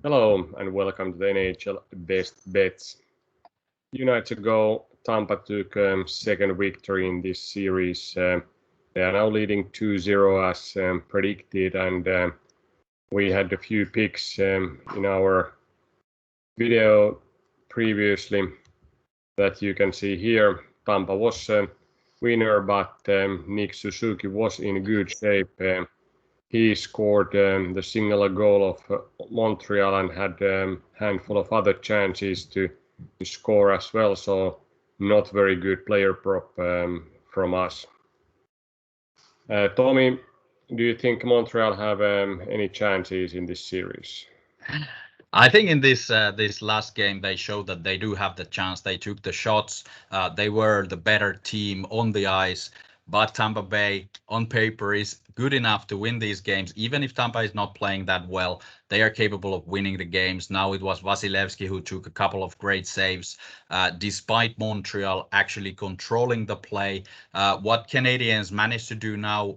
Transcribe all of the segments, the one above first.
Hello and welcome to the NHL Best Bets. A few nights ago, Tampa took second victory in this series. They are now leading 2-0 as predicted, and we had a few picks in our video previously that you can see here. Tampa was winner, but Nick Suzuki was in good shape. He scored the single goal of Montreal and had a handful of other chances to score as well. So not very good player prop from us. Tommy, do you think Montreal have any chances in this series? I think in this last game they showed that they do have the chance. They took the shots. They were the better team on the ice. But Tampa Bay, on paper, is good enough to win these games. Even if Tampa is not playing that well, they are capable of winning the games. Now it was Vasilevsky who took a couple of great saves, despite Montreal actually controlling the play. What Canadiens managed to do now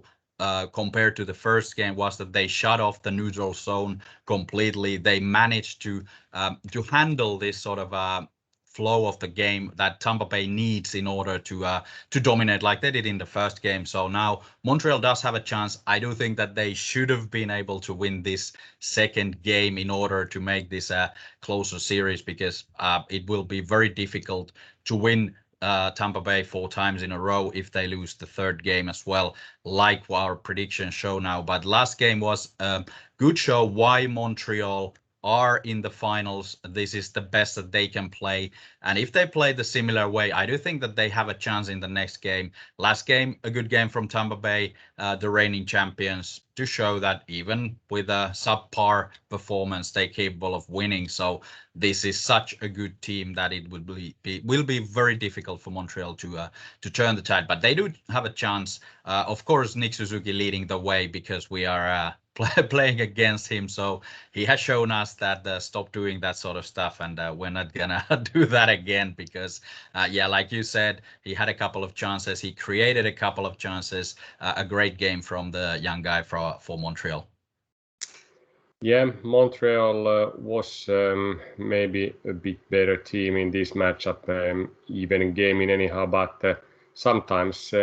compared to the first game was that they shut off the neutral zone completely. They managed to handle this sort of flow of the game that Tampa Bay needs in order to dominate like they did in the first game. So now Montreal does have a chance. I do think that they should have been able to win this second game in order to make this a closer series, because it will be very difficult to win Tampa Bay 4 times in a row if they lose the third game as well, like our predictions show now. But last game was a good show why Montreal are in the finals. This is the best that they can play. And if they play the similar way, I do think that they have a chance in the next game. Last game, a good game from Tampa Bay, the reigning champions, to show that even with a subpar performance, they're capable of winning. So this is such a good team that it will be very difficult for Montreal to turn the tide. But they do have a chance. Of course, Nick Suzuki leading the way because we are playing against him. So he has shown us that stop doing that sort of stuff, and we're not gonna do that again because, yeah, like you said, he had a couple of chances. He created a couple of chances. A great game from the young guy for Montreal. Yeah, Montreal was maybe a bit better team in this matchup, even gaming anyhow, but sometimes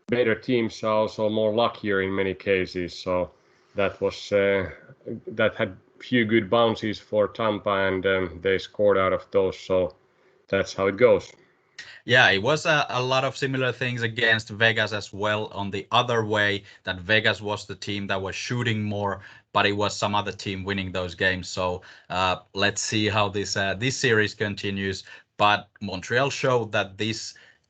better teams are also more luckier in many cases. So that was that had few good bounces for Tampa, and they scored out of those. So that's how it goes. Yeah, it was a lot of similar things against Vegas as well. On the other way, that Vegas was the team that was shooting more, but it was some other team winning those games. So let's see how this series continues. But Montreal showed that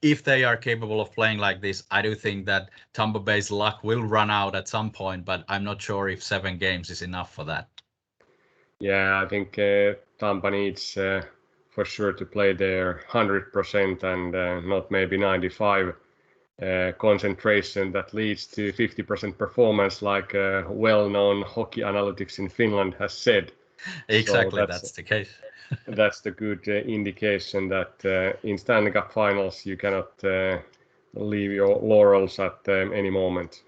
if they are capable of playing like this, I do think that Tampa Bay's luck will run out at some point. But I'm not sure if 7 games is enough for that. Yeah, I think Tampa needs for sure to play their 100% and not maybe 95 concentration that leads to 50% performance, like well-known hockey analytics in Finland has said. So Exactly, that's the case. that's the good indication that in Stanley Cup finals you cannot leave your laurels at any moment.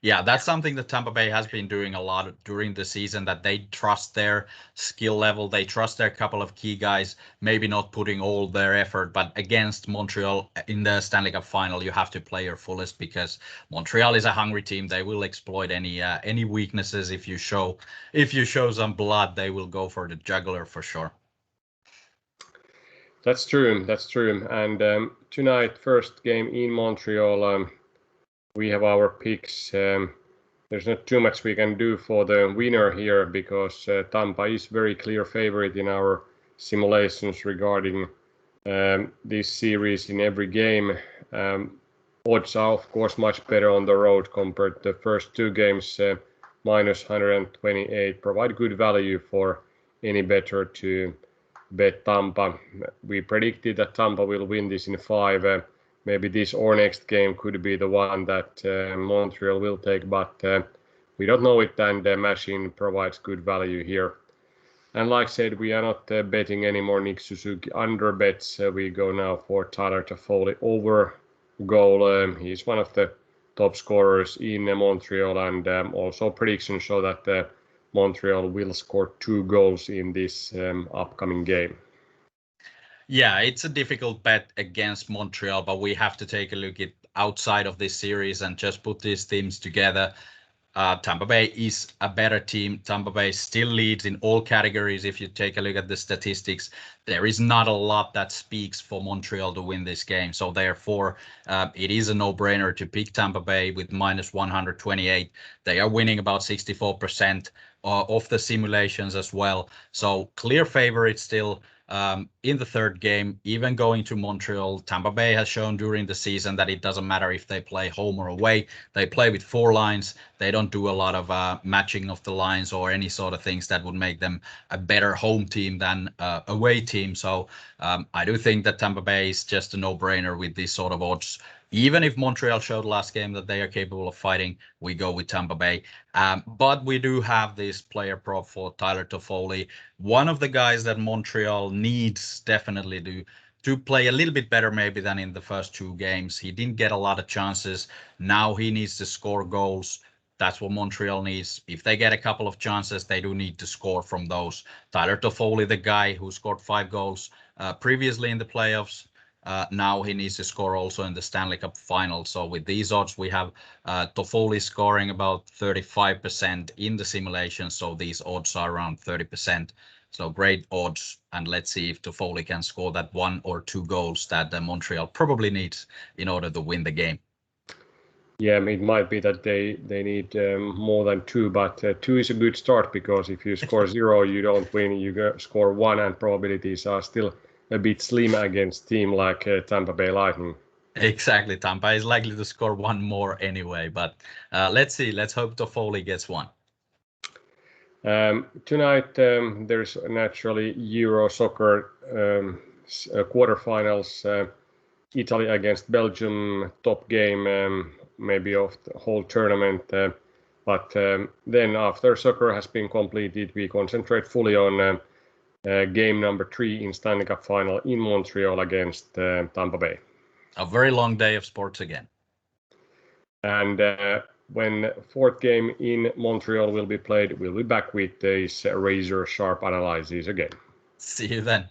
Yeah, that's something that Tampa Bay has been doing a lot during the season, that they trust their skill level. They trust their couple of key guys, maybe not putting all their effort, but against Montreal in the Stanley Cup final, you have to play your fullest because Montreal is a hungry team. They will exploit any weaknesses. If you show some blood, they will go for the jugular for sure. That's true. That's true. And tonight, first game in Montreal, we have our picks. There's not too much we can do for the winner here because Tampa is very clear favorite in our simulations regarding this series in every game. Odds are, of course, much better on the road compared to the first 2 games. Minus 128 provide good value for any bettor to bet Tampa. We predicted that Tampa will win this in 5. Maybe this or next game could be the one that Montreal will take, but we don't know it, and the machine provides good value here. And like I said, we are not betting anymore Nick Suzuki under bets. We go now for Tyler Toffoli over goal. He's one of the top scorers in Montreal, and also predictions show that Montreal will score 2 goals in this upcoming game. Yeah, it's a difficult bet against Montreal, but we have to take a look at outside of this series and just put these teams together. Tampa Bay is a better team. Tampa Bay still leads in all categories. If you take a look at the statistics, there is not a lot that speaks for Montreal to win this game. So therefore, it is a no-brainer to pick Tampa Bay with minus 128. They are winning about 64% of the simulations as well. So clear favorite still. In the third game, even going to Montreal, Tampa Bay has shown during the season that it doesn't matter if they play home or away. They play with 4 lines. They don't do a lot of matching of the lines or any sort of things that would make them a better home team than away team. So I do think that Tampa Bay is just a no-brainer with these sort of odds. Even if Montreal showed last game that they are capable of fighting, we go with Tampa Bay. But we do have this player prop for Tyler Toffoli, one of the guys that Montreal needs definitely to play a little bit better maybe than in the first 2 games. He didn't get a lot of chances. Now he needs to score goals. That's what Montreal needs. If they get a couple of chances, they do need to score from those. Tyler Toffoli, the guy who scored 5 goals previously in the playoffs, now he needs to score also in the Stanley Cup final. So with these odds, we have Toffoli scoring about 35% in the simulation. So these odds are around 30%. So great odds. And let's see if Toffoli can score that 1 or 2 goals that Montreal probably needs in order to win the game. Yeah, it might be that they need more than 2, but 2 is a good start, because if you score 0, you don't win. You score 1, and probabilities are still a bit slim against team like Tampa Bay Lightning. Exactly. Tampa is likely to score 1 more anyway, but let's see. Let's hope Toffoli gets 1. Tonight there's naturally Euro soccer quarterfinals. Italy against Belgium, top game maybe of the whole tournament. But then after soccer has been completed, we concentrate fully on game number 3 in Stanley Cup final in Montreal against Tampa Bay. A very long day of sports again. And when 4th game in Montreal will be played, we'll be back with these razor sharp analyses again. See you then.